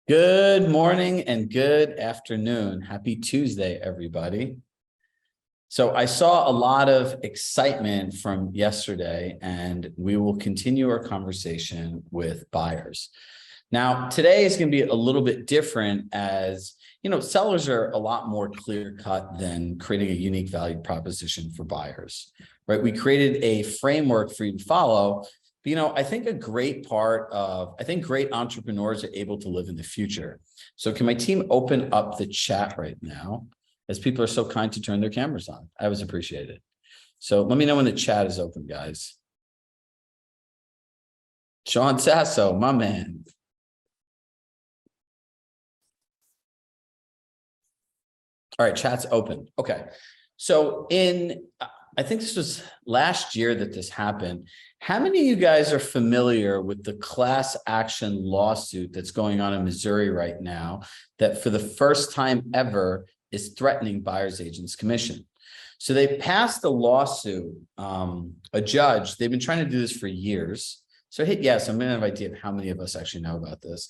Good morning and good afternoon. Happy Tuesday, everybody. So I saw a lot of excitement from yesterday, and we will continue our conversation with buyers. Now, today is going to be a little bit different as, sellers are a lot more clear-cut than creating a unique value proposition for buyers, right? We created a framework for you to follow. But, I think great entrepreneurs are able to live in the future. So can my team open up the chat right now, as people are so kind to turn their cameras on? I always appreciate it. So let me know when the chat is open, guys. Sean Sasso, my man. All right, chat's open. Okay. So I think this was last year that this happened. How many of you guys are familiar with the class action lawsuit that's going on in Missouri right now that for the first time ever is threatening buyer's agents commission? So they passed a lawsuit, a judge, they've been trying to do this for years. So hit yes, I'm gonna have an idea of how many of us actually know about this.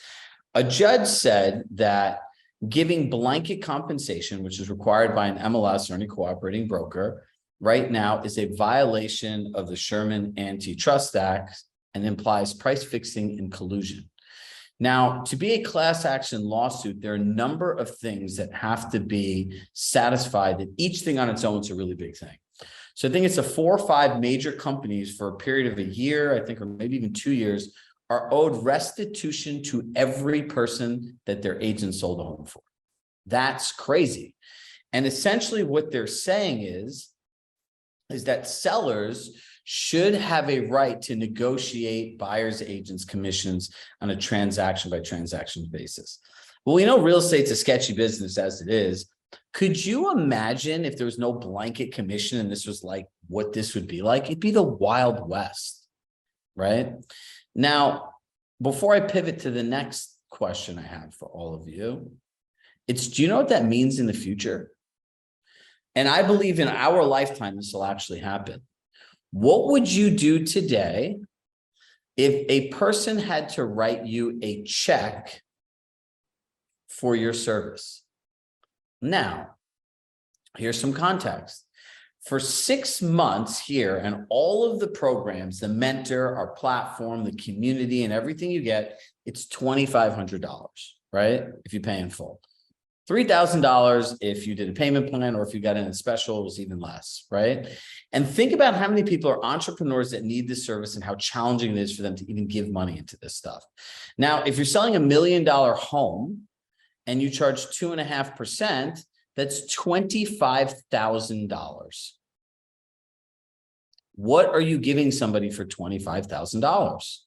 A judge said that giving blanket compensation, which is required by an MLS or any cooperating broker, right now is a violation of the Sherman Antitrust Act and implies price fixing and collusion. Now, to be a class action lawsuit, there are a number of things that have to be satisfied, that each thing on its own is a really big thing. So I think it's 4 or 5 major companies for a period of a year, I think, or maybe even 2 years, are owed restitution to every person that their agent sold a home for. That's crazy. And essentially what they're saying is that sellers should have a right to negotiate buyers' agents' commissions on a transaction by transaction basis. Well, we know real estate's a sketchy business as it is. Could you imagine if there was no blanket commission and this was like what this would be like? It'd be the Wild West, right? Now, before I pivot to the next question I have for all of you, do you know what that means in the future? And I believe in our lifetime, this will actually happen. What would you do today if a person had to write you a check for your service? Now, here's some context. For 6 months here and all of the programs, the mentor, our platform, the community, and everything you get, it's $2,500, right? If you pay in full. $3,000 if you did a payment plan, or if you got in a special, it was even less, right? And think about how many people are entrepreneurs that need this service and how challenging it is for them to even give money into this stuff. Now, if you're selling $1 million home and you charge 2.5%, that's $25,000. What are you giving somebody for $25,000?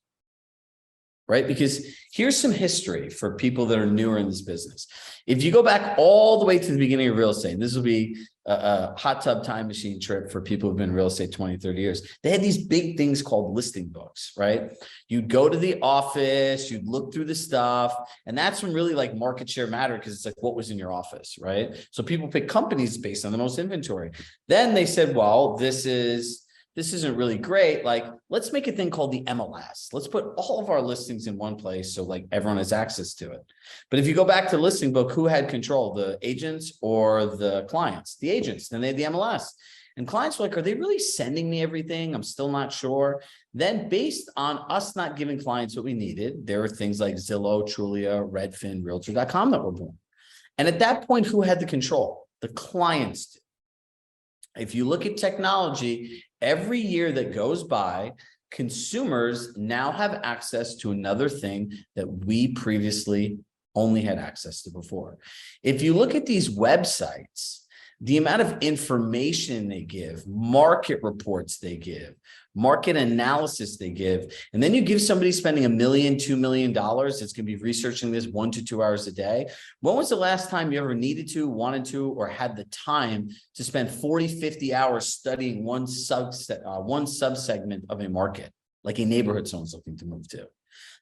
Right? Because here's some history for people that are newer in this business. If you go back all the way to the beginning of real estate, and this will be a hot tub time machine trip for people who've been in real estate 20, 30 years. They had these big things called listing books, right? You'd go to the office, you'd look through the stuff, and that's when really like market share mattered, because it's like what was in your office, right? So people pick companies based on the most inventory. Then they said, well, this isn't really great. Like, let's make a thing called the MLS. Let's put all of our listings in one place so like everyone has access to it. But if you go back to listing book, who had control, the agents or the clients? The agents. Then they had the MLS. And clients were like, are they really sending me everything? I'm still not sure. Then based on us not giving clients what we needed, there were things like Zillow, Trulia, Redfin, Realtor.com that were born. And at that point, who had the control? The clients did. If you look at technology, every year that goes by, consumers now have access to another thing that we previously only had access to before. If you look at these websites, the amount of information they give, market reports they give, market analysis they give, and then you give somebody spending $1 million, $2 million that's going to be researching this 1 to 2 hours a day. When was the last time you ever needed to, wanted to, or had the time to spend 40, 50 hours studying one subsegment of a market, like a neighborhood someone's looking to move to?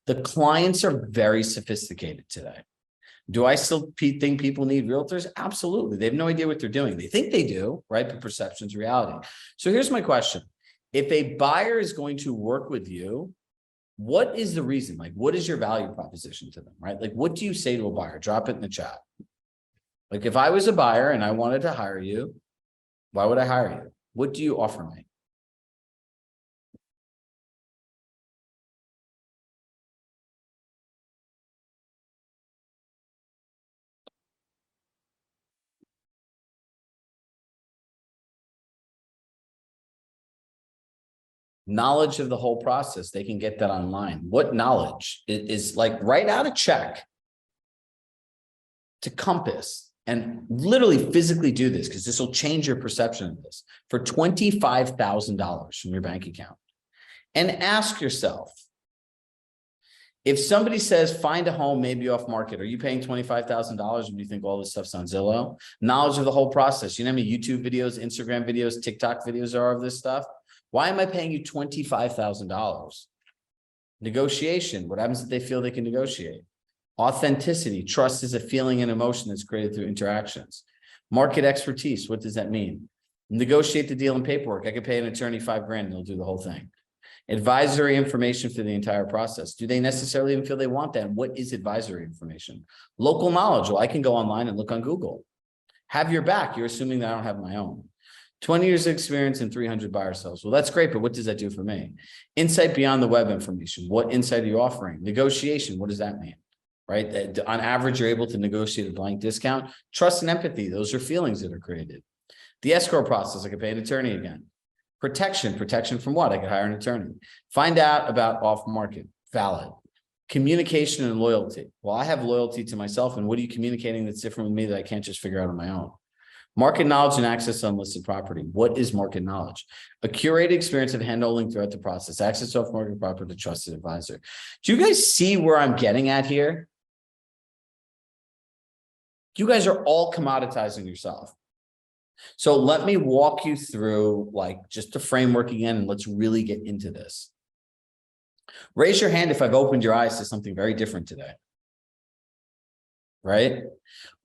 The clients are very sophisticated today. Do I still think people need realtors? Absolutely. They have no idea what they're doing. They think they do, right? But perception's reality. So here's my question. If a buyer is going to work with you What is the reason? Like, what is your value proposition to them, right? Like, what do you say to a buyer? Drop it in the chat. Like, if I was a buyer and I wanted to hire you, why would I hire you? What do you offer me? Knowledge of the whole process. They can get that online. What knowledge is like, write out a check to Compass and literally physically do this, because this will change your perception of this, for $25,000 from your bank account. And ask yourself, if somebody says, find a home, maybe off market, are you paying $25,000 when you think all this stuff's on Zillow? Knowledge of the whole process. You know how many YouTube videos, Instagram videos, TikTok videos are of this stuff? Why am I paying you $25,000? Negotiation. What happens if they feel they can negotiate? Authenticity. Trust is a feeling and emotion that's created through interactions. Market expertise. What does that mean? Negotiate the deal and paperwork. I could pay an attorney $5,000 and they'll do the whole thing. Advisory information for the entire process. Do they necessarily even feel they want that? And what is advisory information? Local knowledge. Well, I can go online and look on Google. Have your back. You're assuming that I don't have my own. 20 years of experience and 300 buyer sales. Well, that's great, but what does that do for me? Insight beyond the web information. What insight are you offering? Negotiation. What does that mean? Right? On average, you're able to negotiate a blank discount. Trust and empathy. Those are feelings that are created. The escrow process. I could pay an attorney again. Protection. Protection from what? I could hire an attorney. Find out about off market. Valid. Communication and loyalty. Well, I have loyalty to myself, and what are you communicating that's different with me that I can't just figure out on my own? Market knowledge and access to unlisted property. What is market knowledge? A curated experience of handholding throughout the process. Access to off-market property to trusted advisor. Do you guys see where I'm getting at here? You guys are all commoditizing yourself. So let me walk you through like just the framework again, and let's really get into this. Raise your hand if I've opened your eyes to something very different today. Right?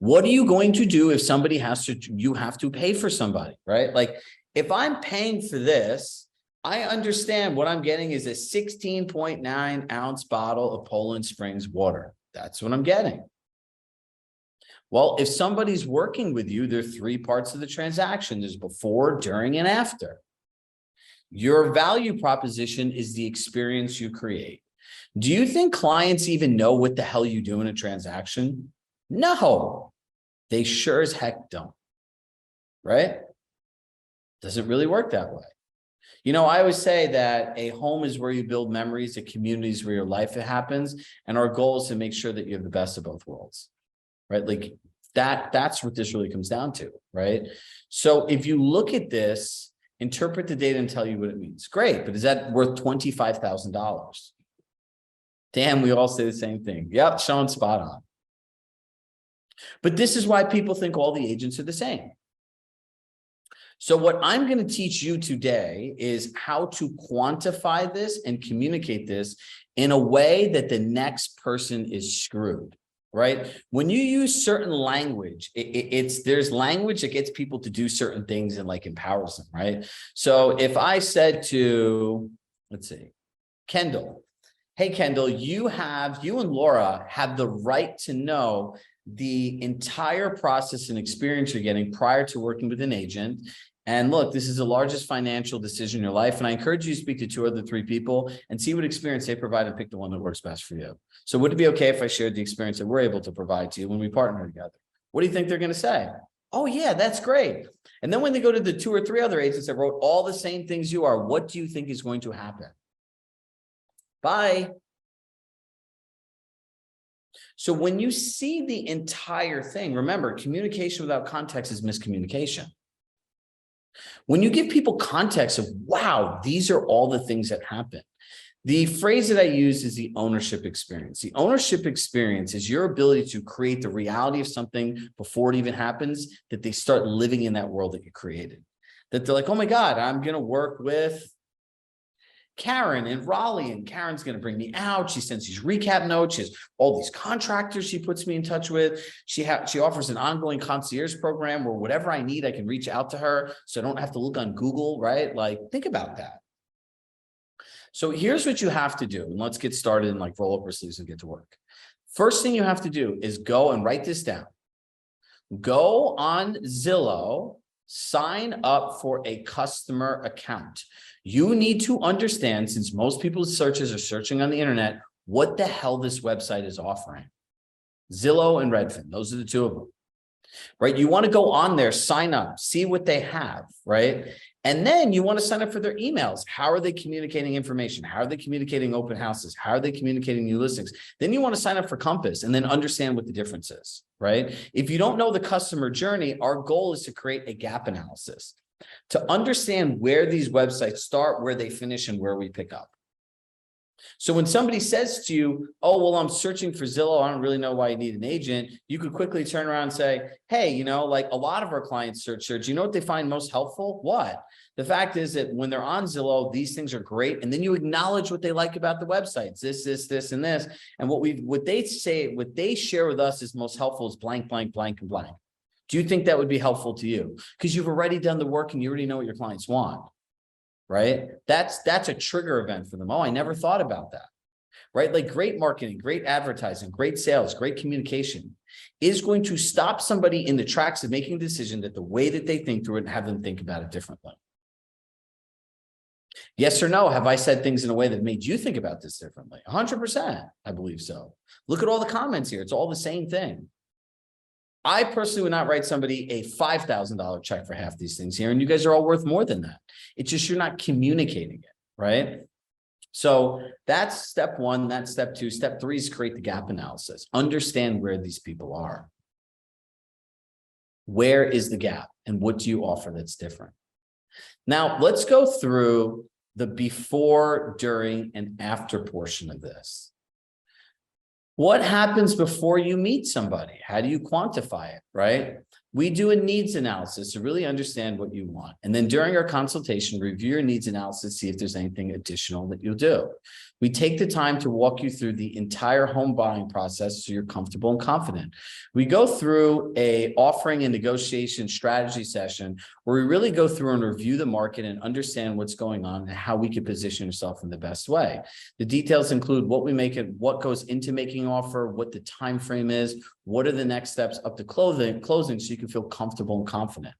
What are you going to do if somebody you have to pay for somebody, right? Like if I'm paying for this, I understand what I'm getting is a 16.9 ounce bottle of Poland Springs water. That's what I'm getting. Well, if somebody's working with you, there are three parts of the transaction. There's before, during, and after. Your value proposition is the experience you create. Do you think clients even know what the hell you do in a transaction? No, they sure as heck don't, right? Doesn't really work that way. You know, I always say that a home is where you build memories, a community is where your life happens, and our goal is to make sure that you have the best of both worlds, right? Like that's what this really comes down to, right? So if you look at this, interpret the data and tell you what it means. Great, but is that worth $25,000? Damn, we all say the same thing. Yep, Sean, spot on. But this is why people think all the agents are the same. So what I'm going to teach you today is how to quantify this and communicate this in a way that the next person is screwed, right? When you use certain language, there's language that gets people to do certain things and like empowers them, right? So if I said to, let's see, Kendall, hey, Kendall, you and Laura have the right to know the entire process and experience you're getting prior to working with an agent. And look, this is the largest financial decision in your life. And I encourage you to speak to 2 or 3 people and see what experience they provide and pick the one that works best for you. So would it be okay if I shared the experience that we're able to provide to you when we partner together? What do you think they're going to say? Oh yeah, that's great. And then when they go to the 2 or 3 other agents that wrote all the same things you are, what do you think is going to happen? Bye. So when you see the entire thing, remember, communication without context is miscommunication. When you give people context of, wow, these are all the things that happen. The phrase that I use is the ownership experience. The ownership experience is your ability to create the reality of something before it even happens, that they start living in that world that you created. That they're like, oh my God, I'm going to work with Karen in Raleigh, and Karen's going to bring me out. She sends these recap notes. She has all these contractors she puts me in touch with. She offers an ongoing concierge program where whatever I need, I can reach out to her. So I don't have to look on Google, right? Like, think about that. So here's what you have to do. And let's get started and like roll up our sleeves and get to work. First thing you have to do is go and write this down. Go on Zillow, sign up for a customer account. You need to understand, since most people's searches are searching on the internet, what the hell this website is offering. Zillow and Redfin, those are the two of them, right? You want to go on there, sign up, see what they have, right? And then you want to sign up for their emails. How are they communicating information? How are they communicating open houses? How are they communicating new listings? Then you want to sign up for Compass and then understand what the difference is, right? If you don't know the customer journey, our goal is to create a gap analysis to understand where these websites start, where they finish, and where we pick up. So when somebody says to you, oh, well, I'm searching for Zillow, I don't really know why you need an agent, you could quickly turn around and say, hey, you know, like a lot of our clients search, you know what they find most helpful? What? The fact is that when they're on Zillow, these things are great. And then you acknowledge what they like about the websites, this, and this. And what they share with us is most helpful is blank, blank, blank, and blank. Do you think that would be helpful to you? Because you've already done the work and you already know what your clients want. Right? That's a trigger event for them. Oh, I never thought about that. Right? Like great marketing, great advertising, great sales, great communication is going to stop somebody in the tracks of making a decision that the way that they think through it and have them think about it differently. Yes or no? Have I said things in a way that made you think about this differently? 100%. I believe so. Look at all the comments here. It's all the same thing. I personally would not write somebody a $5,000 check for half these things here. And you guys are all worth more than that. It's just, you're not communicating it, right? So that's step one, that's step two. Step three is create the gap analysis. Understand where these people are. Where is the gap and what do you offer that's different? Now let's go through the before, during, and after portion of this. What happens before you meet somebody? How do you quantify it, right? We do a needs analysis to really understand what you want. And then during our consultation, review your needs analysis, see if there's anything additional that you'll do. We take the time to walk you through the entire home buying process so you're comfortable and confident. We go through a offering and negotiation strategy session where we really go through and review the market and understand what's going on and how we can position yourself in the best way. The details include what we make it, what goes into making an offer, what the time frame is, what are the next steps up to closing so you can feel comfortable and confident.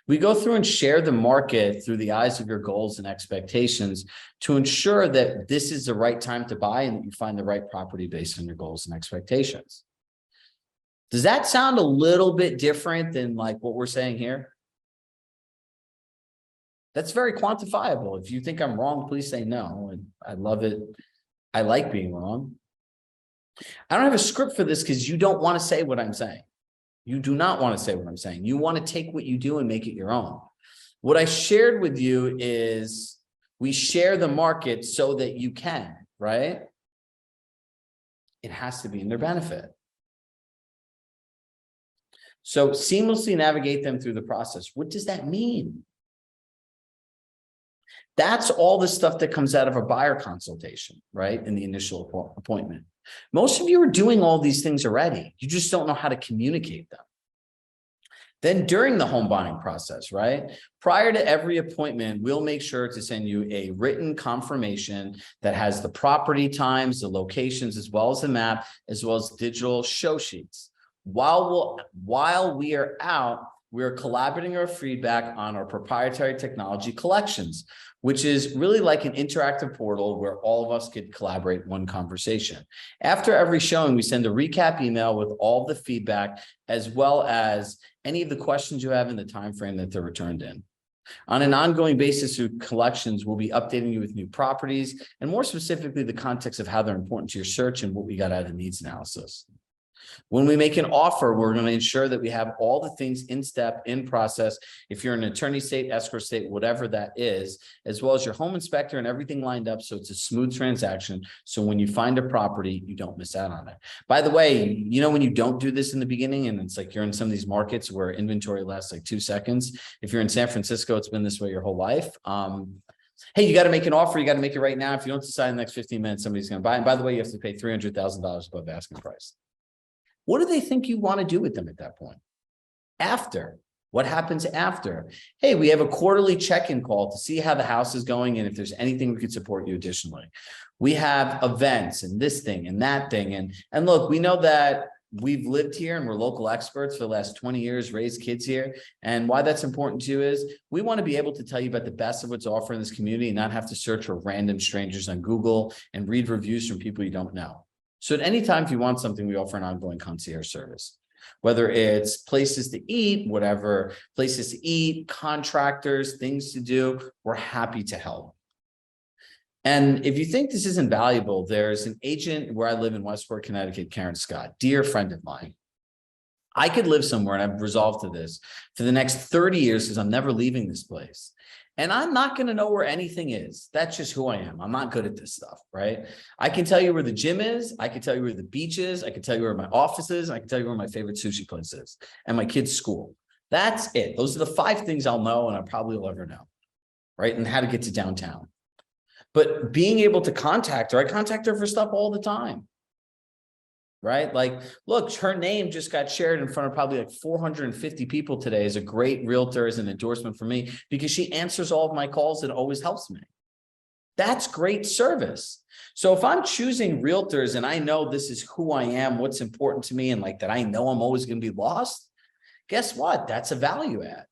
We go through and share the market through the eyes of your goals and expectations to ensure that this is the right time to buy and that you find the right property based on your goals and expectations. Does that sound a little bit different than like what we're saying here? That's very quantifiable. If you think I'm wrong, please say no. And I love it. I like being wrong. I don't have a script for this because you don't want to say what I'm saying. You do not want to say what I'm saying. You want to take what you do and make it your own. What I shared with you is we share the market so that you can, right? It has to be in their benefit. So seamlessly navigate them through the process. What does that mean? That's all the stuff that comes out of a buyer consultation, right? In the initial appointment. Most of you are doing all these things already. You just don't know how to communicate them. Then during the home buying process, right? Prior to every appointment, we'll make sure to send you a written confirmation that has the property times, the locations, as well as the map, as well as digital show sheets. While we are out, we're collaborating our feedback on our proprietary technology collections, which is really like an interactive portal where all of us could collaborate in one conversation. After every showing, we send a recap email with all the feedback, as well as any of the questions you have in the time frame that they're returned in. On an ongoing basis through collections, we'll be updating you with new properties, and more specifically, the context of how they're important to your search and what we got out of the needs analysis. When we make an offer, we're going to ensure that we have all the things in step, in process. If you're an attorney state, escrow state, whatever that is, as well as your home inspector and everything lined up. So it's a smooth transaction. So when you find a property, you don't miss out on it. By the way, you know, when you don't do this in the beginning, and it's like you're in some of these markets where inventory lasts like 2 seconds. If you're in San Francisco, it's been this way your whole life. Hey, you got to make an offer. You got to make it right now. If you don't decide in the next 15 minutes, somebody's going to buy. And by the way, you have to pay $300,000 above asking price. What do they think you want to do with them at that point? After, What happens after? Hey, we have a quarterly check-in call to see how the house is going and if there's anything we could support you additionally. We have events and this thing and that thing. And look, we know that we've lived here and we're local experts for the last 20 years, raised kids here. And why that's important to you is we want to be able to tell you about the best of what's offered in this community and not have to search for random strangers on Google and read reviews from people you don't know. So at any time, if you want something, we offer an ongoing concierge service. Whether it's places to eat, whatever places to eat, contractors, things to do, we're happy to help. And if you think this isn't valuable, there's an agent where I live in Westport, Connecticut, Karen Scott, dear friend of mine. I could live somewhere, and I've resolved to this, for the next 30 years because I'm never leaving this place. And I'm not going to know where anything is. That's just who I am. I'm not good at this stuff, right? I can tell you where the gym is. I can tell you where the beach is. I can tell you where my office is. I can tell you where my favorite sushi place is and my kid's school. That's it. Those are the 5 things I'll know and I probably will ever know, right? And how to get to downtown. But being able to contact her, I contact her for stuff all the time, right? Like, look, her name just got shared in front of probably like 450 people today as a great realtor, as an endorsement for me, because she answers all of my calls and always helps me. That's great service. So if I'm choosing realtors and I know this is who I am, what's important to me, and like that I know I'm always going to be lost, guess what? That's a value add.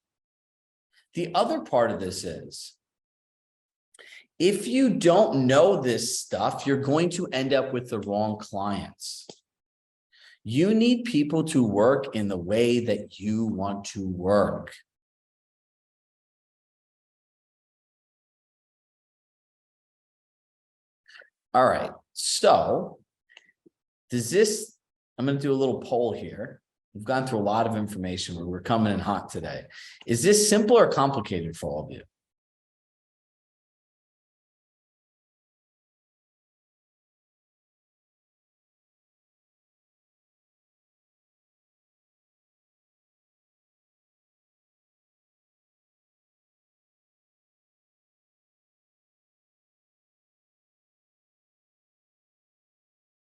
The other part of this is, if you don't know this stuff, you're going to end up with the wrong clients. You need people to work in the way that you want to work. All right, so I'm going to do a little poll here. We've gone through a lot of information where we're coming in hot today. Is this simple or complicated for all of you?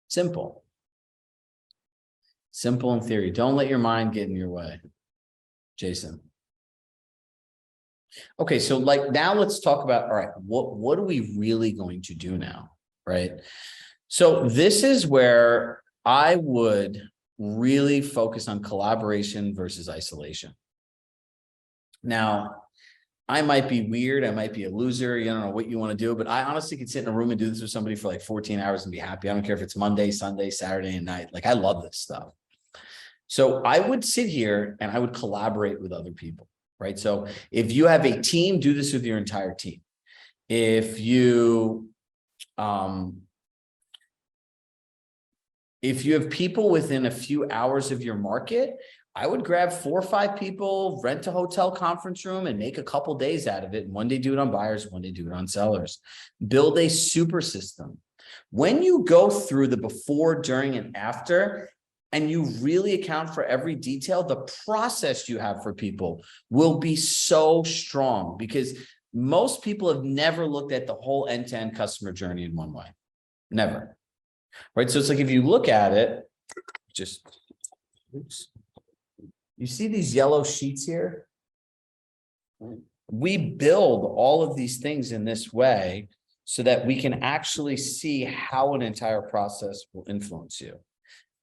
Simple. Simple in theory. Don't let your mind get in your way. Jason. Okay, so like now let's talk about, all right, what are we really going to do now, right? So this is where I would really focus on collaboration versus isolation. Now, I might be weird. I might be a loser. You don't know what you want to do, but I honestly could sit in a room and do this with somebody for like 14 hours and be happy. I don't care if it's Monday, Sunday, Saturday, and night. Like I love this stuff. So I would sit here and I would collaborate with other people, right? So if you have a team, do this with your entire team. If you have people within a few hours of your market, I would grab 4 or 5 people, rent a hotel conference room and make a couple days out of it. And one day do it on buyers, one day do it on sellers. Build a super system. When you go through the before, during, and after, and you really account for every detail, the process you have for people will be so strong because most people have never looked at the whole end-to-end customer journey in one way. Never. Right? So it's like if you look at it, oops. You see these yellow sheets here? We build all of these things in this way so that we can actually see how an entire process will influence you.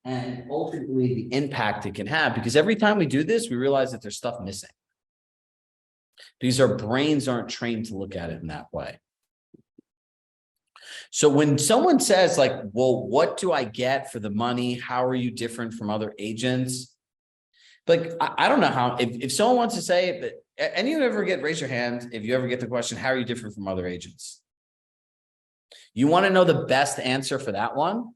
And ultimately the impact it can have, because every time we do this, we realize that there's stuff missing. Because our brains aren't trained to look at it in that way. So when someone says like, well, what do I get for the money? How are you different from other agents? Like, I don't know how, if someone wants to say that, any of you ever raise your hand if you ever get the question, how are you different from other agents? You want to know the best answer for that one?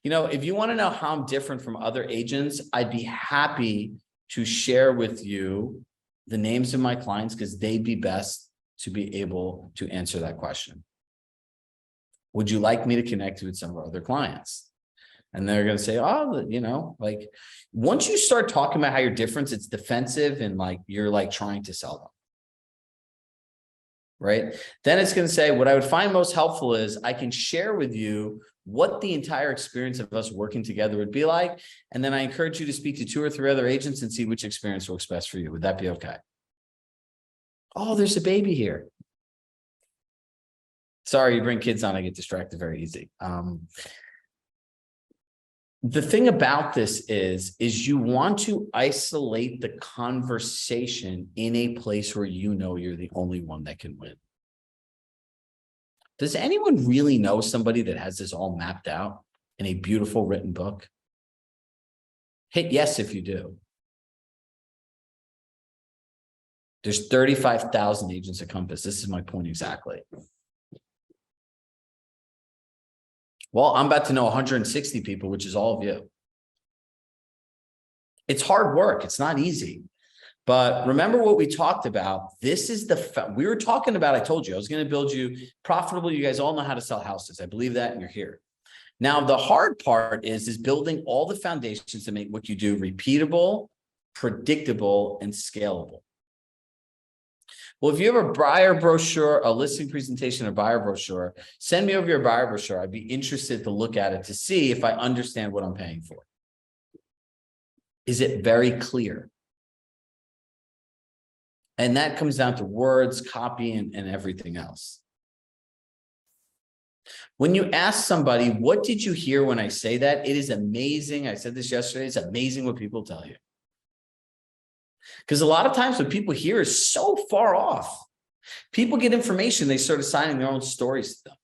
You know, if you want to know how I'm different from other agents, I'd be happy to share with you the names of my clients because they'd be best to be able to answer that question. Would you like me to connect you with some of our other clients? And they're going to say, oh, you know, like once you start talking about how you're different, it's defensive and like you're like trying to sell them. right? Then it's going to say, what I would find most helpful is I can share with you what the entire experience of us working together would be like. And then I encourage you to speak to 2 or 3 other agents and see which experience works best for you. Would that be okay? Oh, there's a baby here. Sorry, you bring kids on, I get distracted very easy. The thing about this is you want to isolate the conversation in a place where you know you're the only one that can win. Does anyone really know somebody that has this all mapped out in a beautiful written book? Hit yes if you do. There's 35,000 agents at Compass. This is my point exactly. Well, I'm about to know 160 people, which is all of you. It's hard work. It's not easy. But remember what we talked about. This is we were talking about, I told you, I was going to build you profitable. You guys all know how to sell houses. I believe that, and you're here. Now, the hard part is building all the foundations to make what you do repeatable, predictable, and scalable. Well, if you have a buyer brochure, a listing presentation, a buyer brochure, send me over your buyer brochure. I'd be interested to look at it to see if I understand what I'm paying for. Is it very clear? And that comes down to words, copy, and everything else. When you ask somebody, what did you hear when I say that? It is amazing. I said this yesterday. It's amazing what people tell you. Because a lot of times what people hear is so far off. People get information, they start assigning their own stories to them.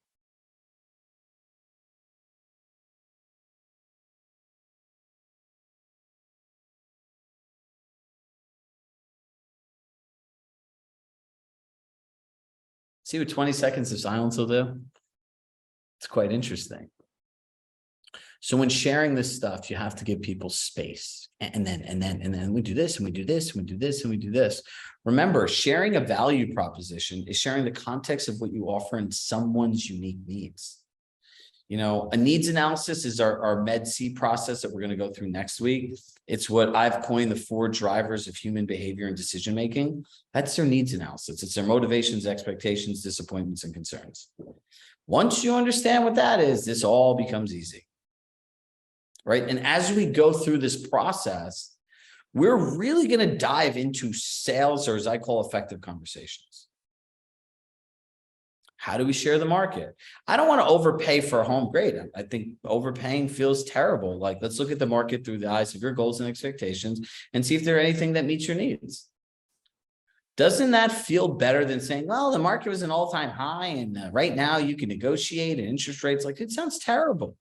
See what 20 seconds of silence will do? It's quite interesting. So when sharing this stuff, you have to give people space. And then we do this, and we do this, and we do this, and we do this. Remember, sharing a value proposition is sharing the context of what you offer in someone's unique needs. You know, a needs analysis is our Med-C process that we're going to go through next week. It's what I've coined the 4 drivers of human behavior and decision-making. That's their needs analysis. It's their motivations, expectations, disappointments, and concerns. Once you understand what that is, this all becomes easy. Right? And as we go through this process, we're really going to dive into sales, or as I call effective conversations. How do we share the market? I don't want to overpay for a home. Great. I think overpaying feels terrible. Like, let's look at the market through the eyes of your goals and expectations and see if there's anything that meets your needs. Doesn't that feel better than saying, well, the market was an all-time high and right now you can negotiate and interest rates? Like, it sounds terrible.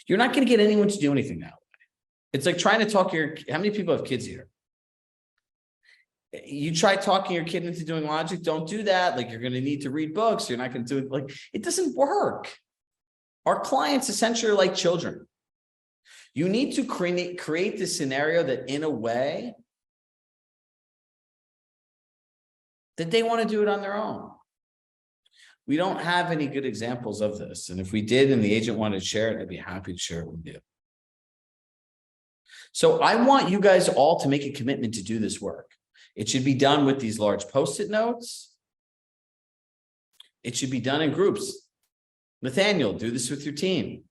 You're not going to get anyone to do anything that way. It's like trying to talk how many people have kids here? You try talking your kid into doing logic, don't do that. Like, you're going to need to read books. You're not going to do it. Like, it doesn't work. Our clients essentially are like children. You need to create this scenario that, in a way, that they want to do it on their own. We don't have any good examples of this. And if we did and the agent wanted to share it, I'd be happy to share it with you. So I want you guys all to make a commitment to do this work. It should be done with these large Post-it notes. It should be done in groups. Nathaniel, do this with your team.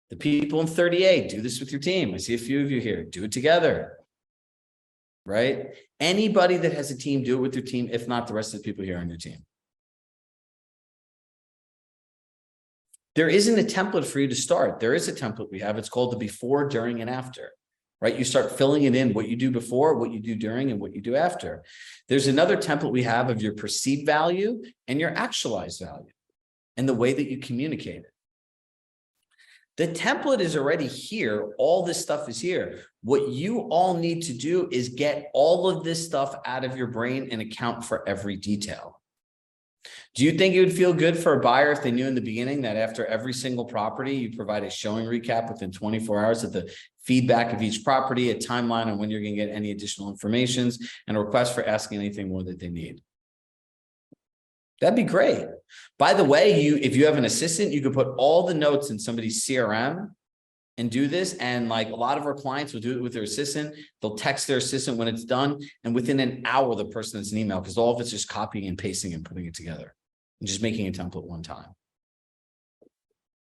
The people in 38, do this with your team. I see a few of you here. Do it together. Right? Anybody that has a team, do it with your team. If not, the rest of the people here on your team. There isn't a template for you to start. There is a template we have. It's called the before, during, and after, right? You start filling it in, what you do before, what you do during, and what you do after. There's another template we have of your perceived value and your actualized value and the way that you communicate it. The template is already here. All this stuff is here. What you all need to do is get all of this stuff out of your brain and account for every detail. Do you think it would feel good for a buyer if they knew in the beginning that after every single property, you provide a showing recap within 24 hours of the feedback of each property, a timeline on when you're going to get any additional information, and a request for asking anything more that they need? That'd be great. By the way, if you have an assistant, you could put all the notes in somebody's CRM and do this. And like a lot of our clients will do it with their assistant. They'll text their assistant when it's done. And within an hour, the person has an email, because all of it's just copying and pasting and putting it together and just making a template one time.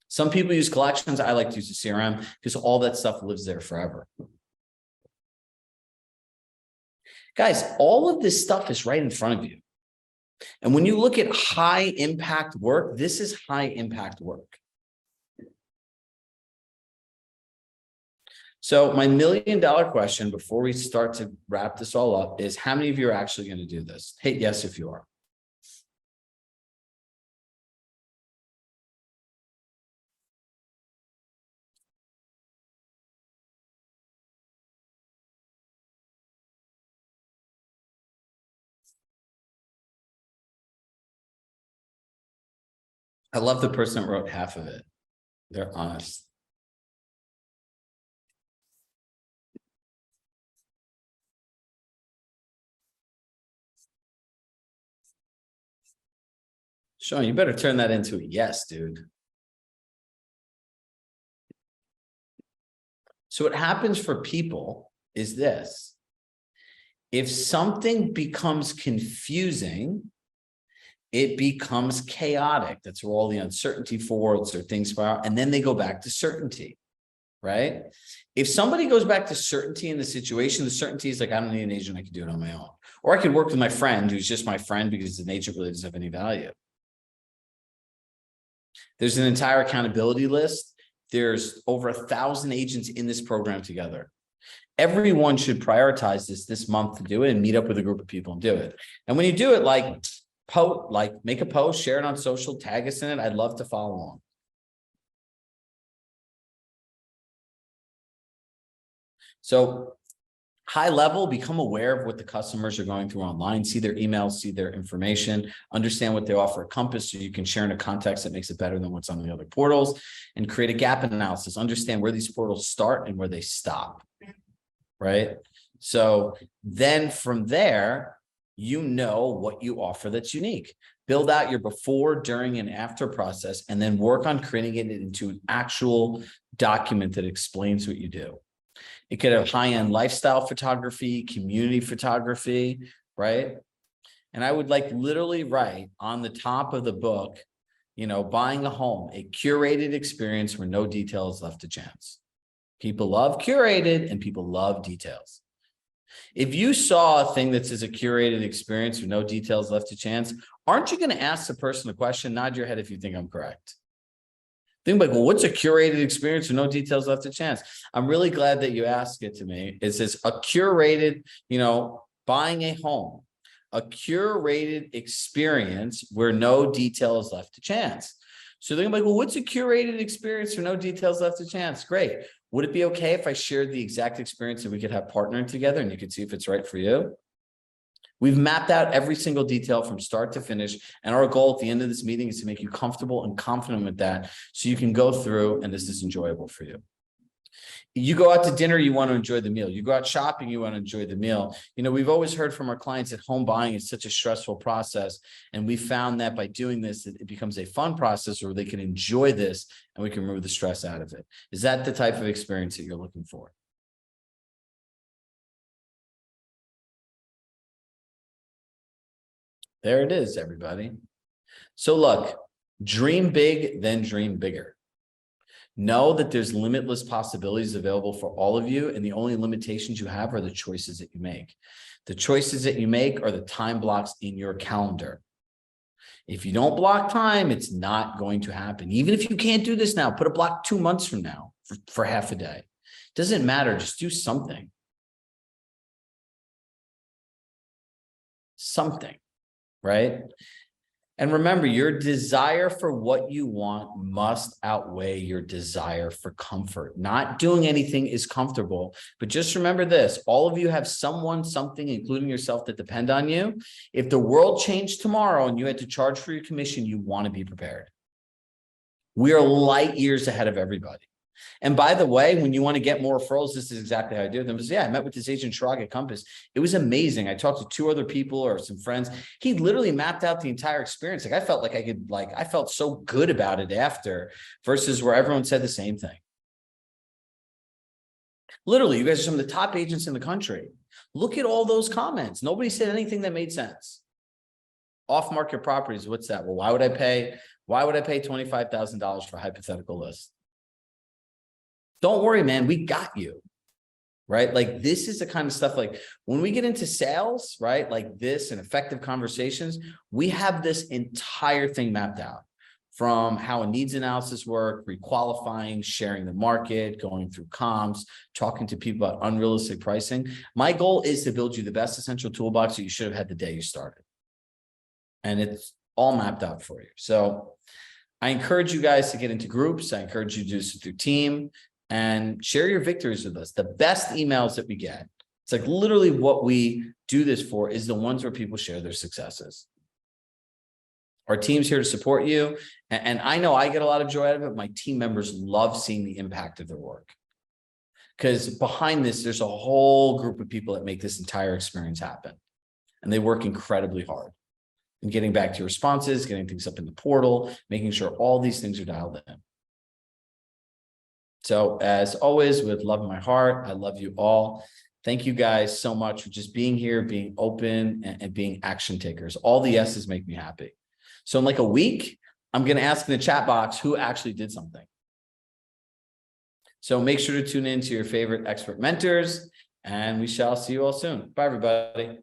Some people use collections. I like to use a CRM because all that stuff lives there forever. Guys, all of this stuff is right in front of you. And when you look at high impact work, this is high impact work. So my $1 million question before we start to wrap this all up is, how many of you are actually going to do this? Hit yes if you are. I love the person that wrote half of it. They're honest. Sean, you better turn that into a yes, dude. So what happens for people is this. If something becomes confusing, it becomes chaotic. That's where all the uncertainty forwards or things spiral, and then they go back to certainty, right? If somebody goes back to certainty in the situation, the certainty is like, I don't need an agent, I can do it on my own. Or I could work with my friend who's just my friend because an agent really doesn't have any value. There's an entire accountability list. There's over 1,000 agents in this program together. Everyone should prioritize this month to do it and meet up with a group of people and do it. And when you do it, make a post, share it on social, tag us in it. I'd love to follow along. So high level, become aware of what the customers are going through online, see their emails, see their information, understand what they offer at Compass so you can share in a context that makes it better than what's on the other portals, and create a gap analysis, understand where these portals start and where they stop, right? So then from there, you know what you offer that's unique. Build out your before, during, and after process, and then work on creating it into an actual document that explains what you do. It could have high-end lifestyle photography, community photography, right? And I would like literally write on the top of the book, buying a home, a curated experience where no detail is left to chance. People love curated and people love details. If you saw a thing that says a curated experience with no details left to chance, aren't you going to ask the person a question? Nod your head if you think I'm correct. Think like, well, what's a curated experience with no details left to chance? I'm really glad that you asked it to me. It says a curated, buying a home, a curated experience where no detail is left to chance. So they're like, well, what's a curated experience for no details left to chance? Great. Would it be okay if I shared the exact experience that we could have partnering together and you could see if it's right for you? We've mapped out every single detail from start to finish. And our goal at the end of this meeting is to make you comfortable and confident with that so you can go through and this is enjoyable for you. You go out to dinner, you want to enjoy the meal. You go out shopping, you want to enjoy the meal. We've always heard from our clients that home buying is such a stressful process. And we found that by doing this, it becomes a fun process where they can enjoy this and we can remove the stress out of it. Is that the type of experience that you're looking for? There it is, everybody. So look, dream big, then dream bigger. Know that there's limitless possibilities available for all of you, and the only limitations you have are the choices that you make. The choices that you make are the time blocks in your calendar. If you don't block time, it's not going to happen. Even if you can't do this now, put a block 2 months from now for half a day. Doesn't matter, just do something. Something. Right? And remember, your desire for what you want must outweigh your desire for comfort. Not doing anything is comfortable, but just remember this, all of you have someone, something, including yourself, that depend on you. If the world changed tomorrow and you had to charge for your commission, you want to be prepared. We are light years ahead of everybody. And by the way, when you want to get more referrals, this is exactly how I do them. I met with this agent Chirag at Compass. It was amazing. I talked to 2 other people or some friends. He literally mapped out the entire experience. I felt like I felt so good about it after versus where everyone said the same thing. Literally, you guys are some of the top agents in the country. Look at all those comments. Nobody said anything that made sense. Off-market properties, what's that? Well, why would I pay $25,000 for a hypothetical list? Don't worry, man, we got you. Right? Like this is the kind of stuff, like when we get into sales, right? Like this and effective conversations, we have this entire thing mapped out, from how a needs analysis work, requalifying, sharing the market, going through comps, talking to people about unrealistic pricing. My goal is to build you the best essential toolbox that you should have had the day you started. And it's all mapped out for you. So I encourage you guys to get into groups. I encourage you to do this with your team and share your victories with us. The best emails that we get, it's like literally what we do this for, is the ones where people share their successes. Our team's here to support you. And I know I get a lot of joy out of it. My team members love seeing the impact of their work. Because behind this, there's a whole group of people that make this entire experience happen. And they work incredibly hard in getting back to your responses, getting things up in the portal, making sure all these things are dialed in. So as always, with love in my heart, I love you all. Thank you guys so much for just being here, being open, and being action takers. All the S's make me happy. So in like a week, I'm going to ask in the chat box who actually did something. So make sure to tune in to your favorite expert mentors, and we shall see you all soon. Bye, everybody.